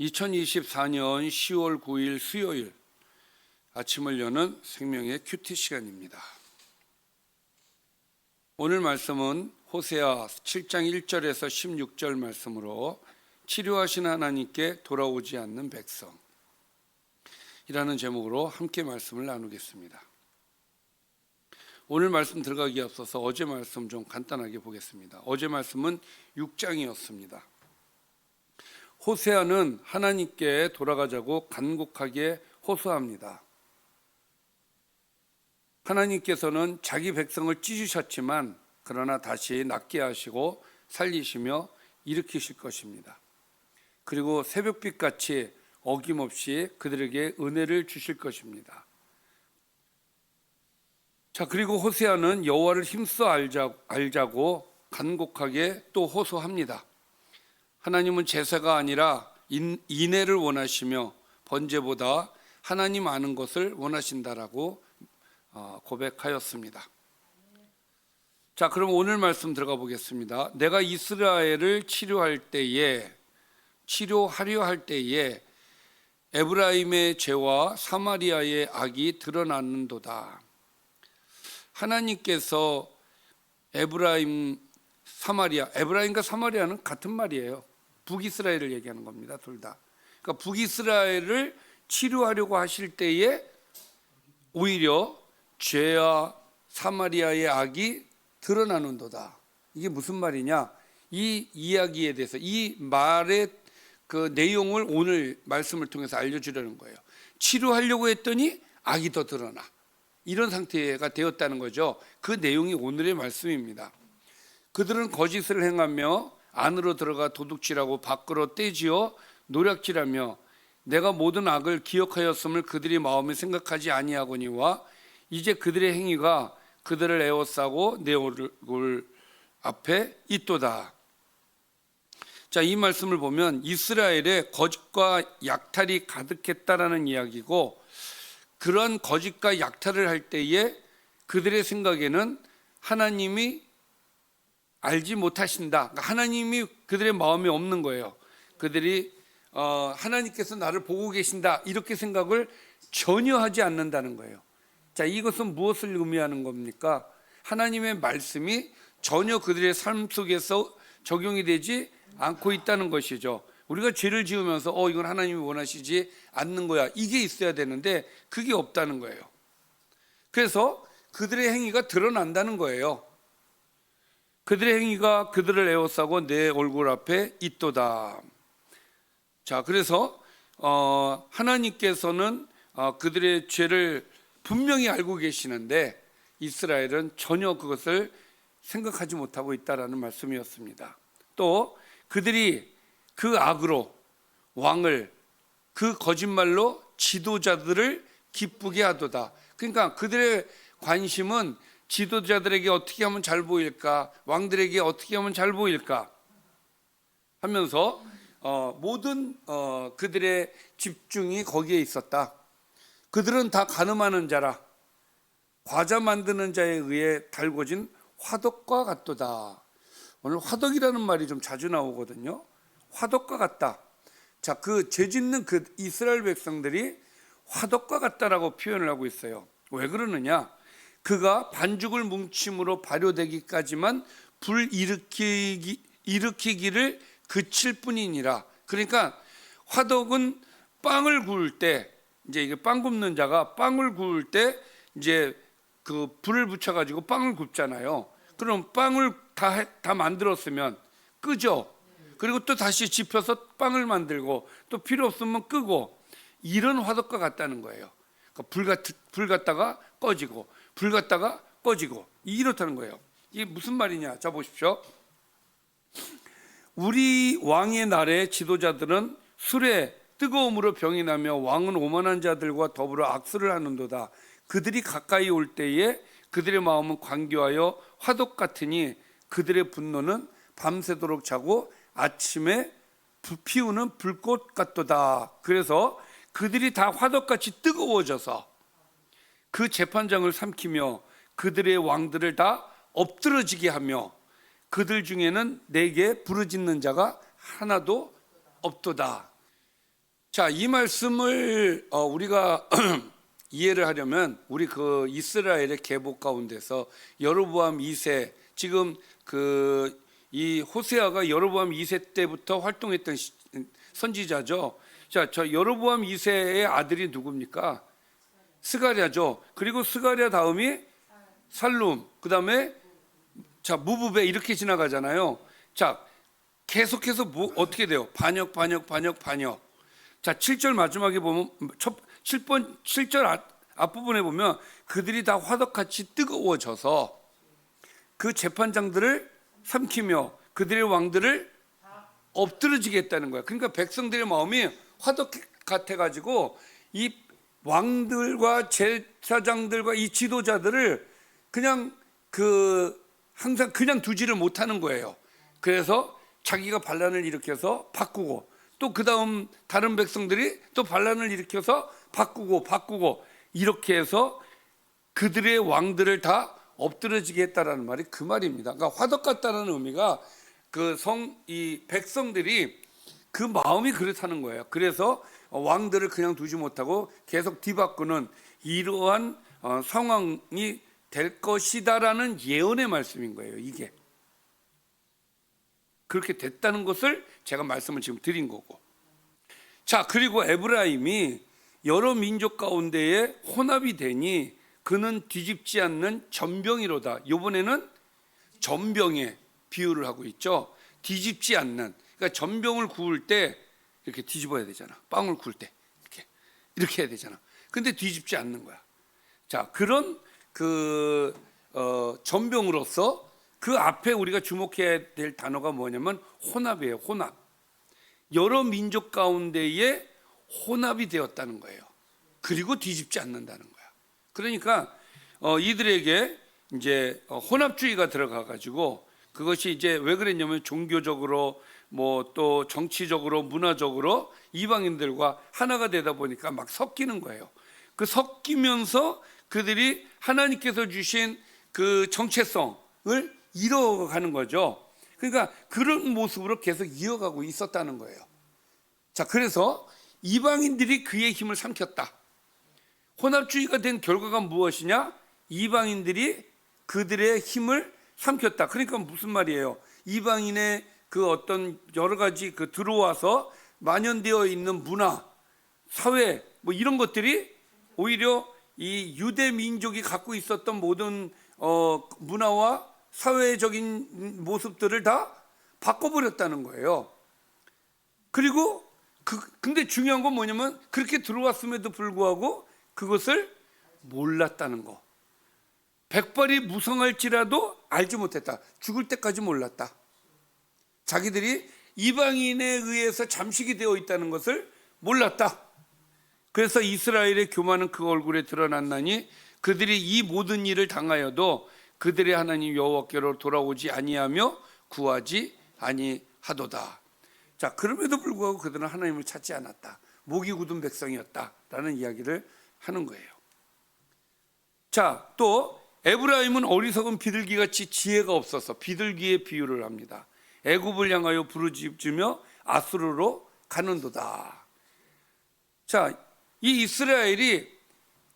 2024년 10월 9일 수요일 아침을 여는 생명의 큐티 시간입니다. 오늘 말씀은 호세아 7장 1절에서 16절 말씀으로 치료하신 하나님께 돌아오지 않는 백성 이라는 제목으로 함께 말씀을 나누겠습니다. 오늘 말씀 들어가기에 앞서서 어제 말씀 좀 간단하게 보겠습니다. 어제 말씀은 6장이었습니다. 호세아는 하나님께 돌아가자고 간곡하게 호소합니다. 하나님께서는 자기 백성을 찢으셨지만 그러나 다시 낫게 하시고 살리시며 일으키실 것입니다. 그리고 새벽빛같이 어김없이 그들에게 은혜를 주실 것입니다. 자, 그리고 호세아는 여호와를 힘써 알자고 간곡하게 또 호소합니다. 하나님은 제사가 아니라 인애를 원하시며 번제보다 하나님 아는 것을 원하신다라고 고백하였습니다. 자, 그럼 오늘 말씀 들어가 보겠습니다. 내가 이스라엘을 치료하려 할 때에 에브라임의 죄와 사마리아의 악이 드러났는도다. 하나님께서 에브라임과 사마리아는 같은 말이에요. 북이스라엘을 얘기하는 겁니다. 둘 다. 그러니까 북이스라엘을 치료하려고 하실 때에 오히려 죄와 사마리아의 악이 드러나는도다. 이게 무슨 말이냐? 이 이야기에 대해서 이 말의 그 내용을 오늘 말씀을 통해서 알려주려는 거예요. 치료하려고 했더니 악이 더 드러나. 이런 상태가 되었다는 거죠. 그 내용이 오늘의 말씀입니다. 그들은 거짓을 행하며 안으로 들어가 도둑질하고 밖으로 떼지어 노략질하며 내가 모든 악을 기억하였음을 그들이 마음에 생각하지 아니하거니와 이제 그들의 행위가 그들을 에워싸고 내 얼굴 앞에 있도다. 자, 이 말씀을 보면 이스라엘에 거짓과 약탈이 가득했다라는 이야기고, 그런 거짓과 약탈을 할 때에 그들의 생각에는 하나님이 알지 못하신다. 하나님이 그들의 마음에 없는 거예요. 그들이 하나님께서 나를 보고 계신다 이렇게 생각을 전혀 하지 않는다는 거예요. 자, 이것은 무엇을 의미하는 겁니까? 하나님의 말씀이 전혀 그들의 삶 속에서 적용이 되지 않고 있다는 것이죠. 우리가 죄를 지으면서 이건 하나님이 원하시지 않는 거야, 이게 있어야 되는데 그게 없다는 거예요. 그래서 그들의 행위가 드러난다는 거예요. 그들의 행위가 그들을 에워싸고 내 얼굴 앞에 있도다. 자, 그래서 하나님께서는 그들의 죄를 분명히 알고 계시는데 이스라엘은 전혀 그것을 생각하지 못하고 있다라는 말씀이었습니다. 또 그들이 그 악으로 왕을, 그 거짓말로 지도자들을 기쁘게 하도다. 그러니까 그들의 관심은 지도자들에게 어떻게 하면 잘 보일까, 왕들에게 어떻게 하면 잘 보일까 하면서 모든 그들의 집중이 거기에 있었다. 그들은 다 가늠하는 자라 과자 만드는 자에 의해 달궈진 화덕과 같도다. 오늘 화덕이라는 말이 좀 자주 나오거든요. 화덕과 같다. 자, 그 죄짓는 그 이스라엘 백성들이 화덕과 같다라고 표현을 하고 있어요. 왜 그러느냐? 그가 반죽을 뭉침으로 발효되기까지만 불 일으키기를 그칠 뿐이니라. 그러니까 화덕은 빵을 구울 때, 이제 이게 빵 굽는 자가 빵을 구울 때 이제 그 불을 붙여가지고 빵을 굽잖아요. 그럼 빵을 다 만들었으면 끄죠. 그리고 또 다시 집혀서 빵을 만들고 또 필요 없으면 끄고, 이런 화덕과 같다는 거예요. 그러니까 불 갔다가 꺼지고 불 갔다가 꺼지고 이렇다는 거예요. 이게 무슨 말이냐? 자, 보십시오. 우리 왕의 날에 지도자들은 술에 뜨거움으로 병이 나며 왕은 오만한 자들과 더불어 악수를 하는도다. 그들이 가까이 올 때에 그들의 마음은 광교하여 화덕 같으니 그들의 분노는 밤새도록 자고 아침에 피우는 불꽃 같도다. 그래서 그들이 다 화덕같이 뜨거워져서 그 재판장을 삼키며 그들의 왕들을 다 엎드러지게 하며 그들 중에는 내게 부르짖는 자가 하나도 없도다. 자, 이 말씀을 우리가 이해를 하려면 우리 그 이스라엘의 계보 가운데서 여로보암 2세, 지금 그 이 호세아가 여로보암 2세 때부터 활동했던 선지자죠. 자, 저 여로보암 2세의 아들이 누굽니까? 스가랴죠. 그리고 스가랴 다음이 살룸, 그다음에 자 무브베 이렇게 지나가잖아요. 자, 계속해서 어떻게 돼요? 반역. 자, 7절 마지막에 보면 7절 앞부분에 보면 그들이 다 화덕같이 뜨거워져서 그 재판장들을 삼키며 그들의 왕들을 엎드러지게 했다는 거야. 그러니까 백성들의 마음이 화덕 같아 가지고 이 왕들과 제사장들과 이 지도자들을 그냥 항상 그냥 두지를 못하는 거예요. 그래서 자기가 반란을 일으켜서 바꾸고 또 그 다음 다른 백성들이 또 반란을 일으켜서 바꾸고 이렇게 해서 그들의 왕들을 다 엎드러지게 했다라는 말이 그 말입니다. 그러니까 화덕 같다는 의미가 이 백성들이 그 마음이 그렇다는 거예요. 그래서 왕들을 그냥 두지 못하고 계속 뒤바꾸는 이러한 상황이 될 것이다라는 예언의 말씀인 거예요. 이게 그렇게 됐다는 것을 제가 말씀을 지금 드린 거고. 자, 그리고 에브라임이 여러 민족 가운데에 혼합이 되니 그는 뒤집지 않는 전병이로다. 이번에는 전병의 비유를 하고 있죠. 뒤집지 않는. 그러니까 전병을 구울 때 이렇게 뒤집어야 되잖아. 빵을 구울 때 이렇게 해야 되잖아. 근데 뒤집지 않는 거야. 자, 그런 전병으로서 그 앞에 우리가 주목해야 될 단어가 뭐냐면 혼합이에요. 혼합. 여러 민족 가운데에 혼합이 되었다는 거예요. 그리고 뒤집지 않는다는 거야. 그러니까 이들에게 이제 혼합주의가 들어가 가지고 그것이 이제 왜 그랬냐면 종교적으로 뭐 또 정치적으로 문화적으로 이방인들과 하나가 되다 보니까 막 섞이는 거예요. 그 섞이면서 그들이 하나님께서 주신 그 정체성을 잃어가는 거죠. 그러니까 그런 모습으로 계속 이어가고 있었다는 거예요. 자, 그래서 이방인들이 그의 힘을 삼켰다. 혼합주의가 된 결과가 무엇이냐? 이방인들이 그들의 힘을 삼켰다. 그러니까 무슨 말이에요? 이방인의 그 어떤 여러 가지 들어와서 만연되어 있는 문화, 사회 뭐 이런 것들이 오히려 이 유대 민족이 갖고 있었던 모든 문화와 사회적인 모습들을 다 바꿔버렸다는 거예요. 그리고 근데 중요한 건 뭐냐면 그렇게 들어왔음에도 불구하고 그것을 몰랐다는 거. 백발이 무성할지라도 알지 못했다. 죽을 때까지 몰랐다. 자기들이 이방인에 의해서 잠식이 되어 있다는 것을 몰랐다. 그래서 이스라엘의 교만은 그 얼굴에 드러났나니 그들이 이 모든 일을 당하여도 그들의 하나님 여호와께로 돌아오지 아니하며 구하지 아니하도다. 자, 그럼에도 불구하고 그들은 하나님을 찾지 않았다. 목이 굳은 백성이었다라는 이야기를 하는 거예요. 자, 또 에브라임은 어리석은 비둘기같이 지혜가 없어서 비둘기의 비유를 합니다. 애굽을 향하여 부르짖으며 아수르로 가는도다. 자, 이 이스라엘이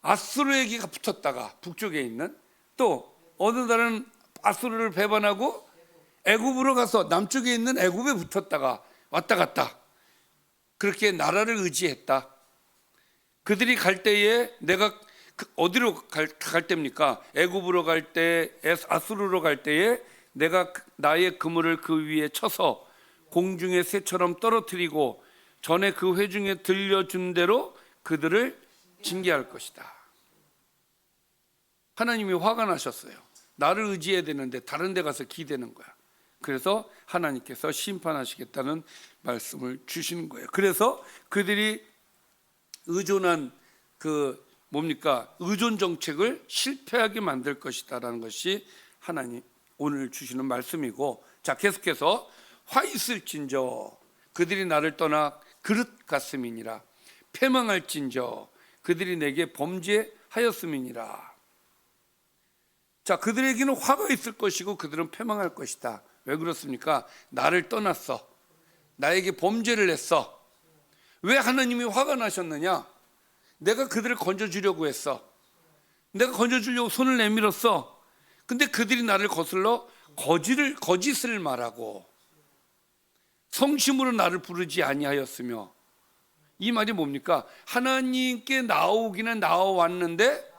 아수르에게 붙었다가 북쪽에 있는 또 어느 날은 아수르를 배반하고 애굽으로 가서 남쪽에 있는 애굽에 붙었다가 왔다 갔다 그렇게 나라를 의지했다. 그들이 갈 때에 내가 어디로 갈 때입니까? 애굽으로 갈 때, 아수르로 갈 때에 내가 나의 그물을 그 위에 쳐서 공중의 새처럼 떨어뜨리고 전에 그 회중에 들려준 대로 그들을 징계할 것이다. 하나님이 화가 나셨어요. 나를 의지해야 되는데 다른 데 가서 기대는 거야. 그래서 하나님께서 심판하시겠다는 말씀을 주시는 거예요. 그래서 그들이 의존한 의존 정책을 실패하게 만들 것이다라는 것이 하나님 오늘 주시는 말씀이고, 자, 계속해서 화 있을진저 그들이 나를 떠나 그릇 같음이니라. 패망할진저 그들이 내게 범죄하였음이니라. 자, 그들에게는 화가 있을 것이고 그들은 패망할 것이다. 왜 그렇습니까? 나를 떠났어. 나에게 범죄를 했어. 왜 하나님이 화가 나셨느냐? 내가 그들을 건져주려고 했어. 내가 건져주려고 손을 내밀었어. 근데 그들이 나를 거슬러 거짓을 말하고 성심으로 나를 부르지 아니하였으며. 이 말이 뭡니까? 하나님께 나오기는 나와왔는데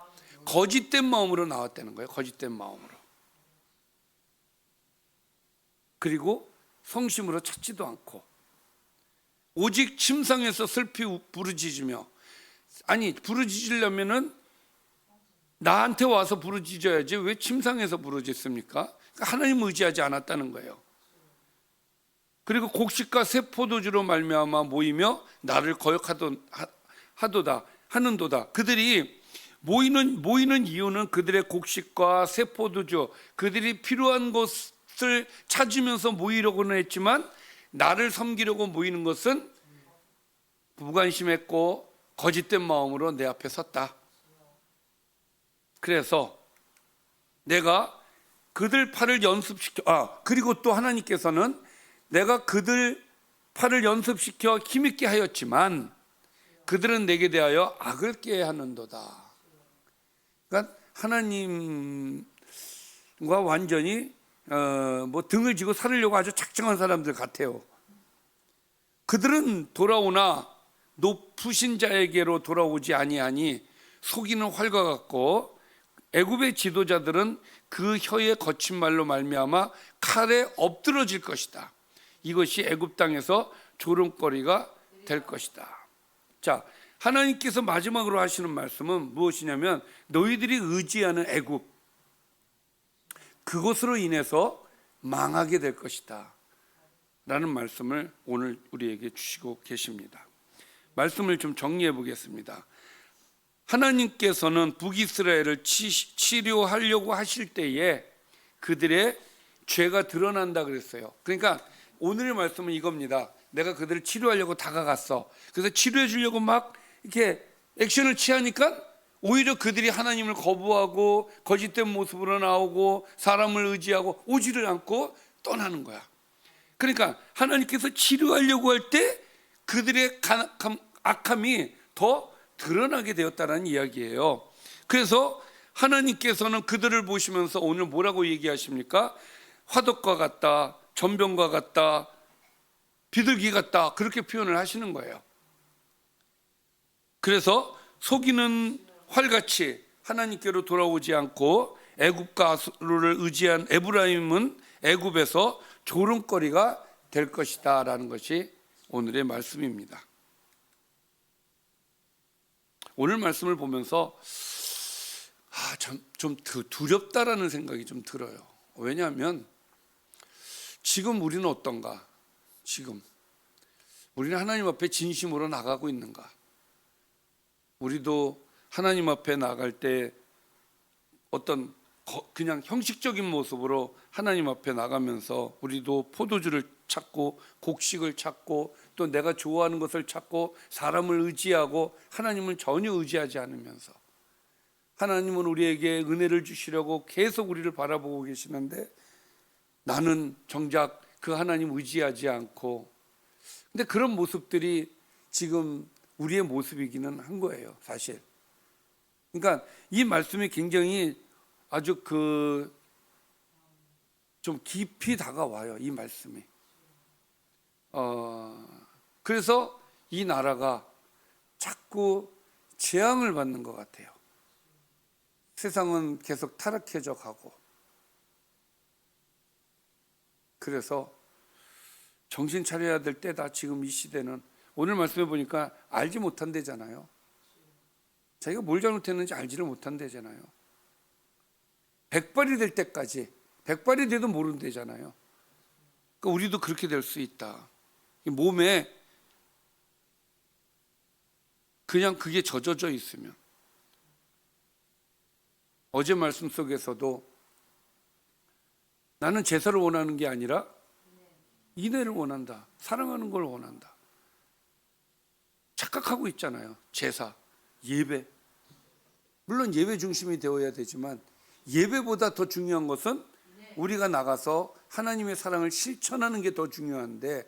거짓된 마음으로 나왔다는 거예요. 거짓된 마음으로. 그리고 성심으로 찾지도 않고 오직 침상에서 슬피 부르짖으며. 아니, 부르짖으려면은 나한테 와서 부르짖어야지 왜 침상에서 부르짖습니까? 그러니까 하나님 의지하지 않았다는 거예요. 그리고 곡식과 새 포도주로 말미암아 모이며 나를 하는도다. 그들이 모이는 이유는 그들의 곡식과 새 포도주, 그들이 필요한 것을 찾으면서 모이려고는 했지만 나를 섬기려고 모이는 것은 무관심했고 거짓된 마음으로 내 앞에 섰다. 그래서 내가 그들 팔을 그리고 또 하나님께서는 내가 그들 팔을 연습시켜 힘있게 하였지만 그들은 내게 대하여 악을 꾀하는도다. 그러니까 하나님과 완전히 등을 지고 살으려고 아주 작정한 사람들 같아요. 그들은 돌아오나 높으신 자에게로 돌아오지 아니하니 속이는 활과 같고 애굽의 지도자들은 그 혀의 거친 말로 말미암아 칼에 엎드러질 것이다. 이것이 애굽 땅에서 조롱거리가 될 것이다. 자, 하나님께서 마지막으로 하시는 말씀은 무엇이냐면 너희들이 의지하는 애굽, 그것으로 인해서 망하게 될 것이다 라는 말씀을 오늘 우리에게 주시고 계십니다. 말씀을 좀 정리해 보겠습니다. 하나님께서는 북이스라엘을 치료하려고 하실 때에 그들의 죄가 드러난다 그랬어요. 그러니까 오늘의 말씀은 이겁니다. 내가 그들을 치료하려고 다가갔어. 그래서 치료해 주려고 막 이렇게 액션을 취하니까 오히려 그들이 하나님을 거부하고 거짓된 모습으로 나오고 사람을 의지하고 오지를 않고 떠나는 거야. 그러니까 하나님께서 치료하려고 할 때 그들의 악함이 더 드러나게 되었다는 이야기예요. 그래서 하나님께서는 그들을 보시면서 오늘 뭐라고 얘기하십니까? 화덕과 같다, 전병과 같다, 비둘기 같다, 그렇게 표현을 하시는 거예요. 그래서 속이는 활같이 하나님께로 돌아오지 않고 애굽과 아수르를 의지한 에브라임은 애굽에서 조롱거리가 될 것이다 라는 것이 오늘의 말씀입니다. 오늘 말씀을 보면서 좀 두렵다라는 생각이 좀 들어요. 왜냐하면 지금 우리는 어떤가? 지금 우리는 하나님 앞에 진심으로 나가고 있는가? 우리도 하나님 앞에 나갈 때 어떤 그냥 형식적인 모습으로 하나님 앞에 나가면서 우리도 포도주를 찾고 곡식을 찾고 또 내가 좋아하는 것을 찾고 사람을 의지하고 하나님을 전혀 의지하지 않으면서 하나님은 우리에게 은혜를 주시려고 계속 우리를 바라보고 계시는데 나는 정작 그 하나님 의지하지 않고, 근데 그런 모습들이 지금 우리의 모습이기는 한 거예요, 사실. 그러니까 이 말씀이 굉장히 아주 좀 깊이 다가와요, 이 말씀이. 그래서 이 나라가 자꾸 재앙을 받는 것 같아요. 세상은 계속 타락해져 가고. 그래서 정신 차려야 될 때다. 지금 이 시대는 오늘 말씀해 보니까 알지 못한대잖아요. 자기가 뭘 잘못했는지 알지를 못한대잖아요. 백발이 될 때까지, 백발이 돼도 모른대잖아요. 그러니까 우리도 그렇게 될 수 있다. 몸에 그냥 그게 젖어져 있으면. 어제 말씀 속에서도 나는 제사를 원하는 게 아니라 인애를 원한다. 사랑하는 걸 원한다. 착각하고 있잖아요. 제사, 예배. 물론 예배 중심이 되어야 되지만 예배보다 더 중요한 것은 우리가 나가서 하나님의 사랑을 실천하는 게 더 중요한데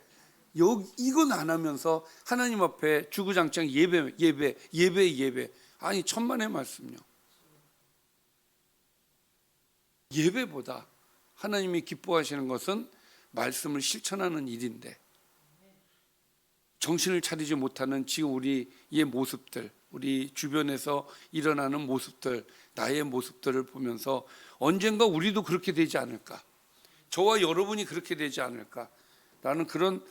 이건 안 하면서 하나님 앞에 주구장창 예배. 아니 천만의 말씀요. 예배보다 하나님이 기뻐하시는 것은 말씀을 실천하는 일인데, 정신을 차리지 못하는 지금 우리의 모습들, 우리 주변에서 일어나는 모습들, 나의 모습들을 보면서 언젠가 우리도 그렇게 되지 않을까, 저와 여러분이 그렇게 되지 않을까라는 그런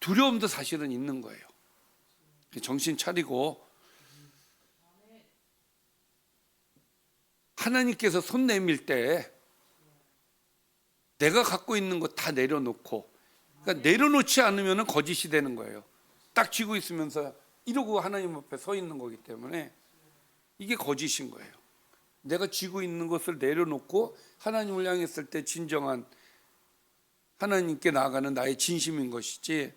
두려움도 사실은 있는 거예요. 정신 차리고 하나님께서 손 내밀 때 내가 갖고 있는 거 다 내려놓고, 그러니까 내려놓지 않으면 거짓이 되는 거예요. 딱 쥐고 있으면서 이러고 하나님 앞에 서 있는 거기 때문에 이게 거짓인 거예요. 내가 쥐고 있는 것을 내려놓고 하나님을 향했을 때 진정한 하나님께 나아가는 나의 진심인 것이지,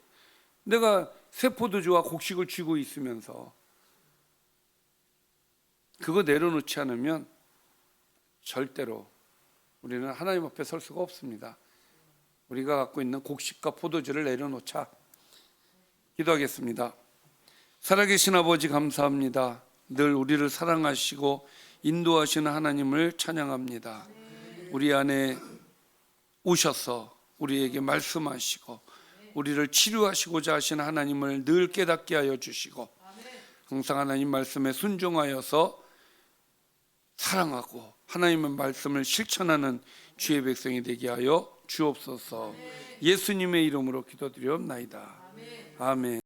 내가 세포도주와 곡식을 쥐고 있으면서 그거 내려놓지 않으면 절대로 우리는 하나님 앞에 설 수가 없습니다. 우리가 갖고 있는 곡식과 포도주를 내려놓자. 기도하겠습니다. 살아계신 아버지 감사합니다. 늘 우리를 사랑하시고 인도하시는 하나님을 찬양합니다. 우리 안에 오셔서 우리에게 말씀하시고 우리를 치료하시고자 하시는 하나님을 늘 깨닫게 하여 주시고, 항상 하나님 말씀에 순종하여서 사랑하고 하나님의 말씀을 실천하는 주의 백성이 되게 하여 주옵소서. 예수님의 이름으로 기도드리옵나이다. 아멘.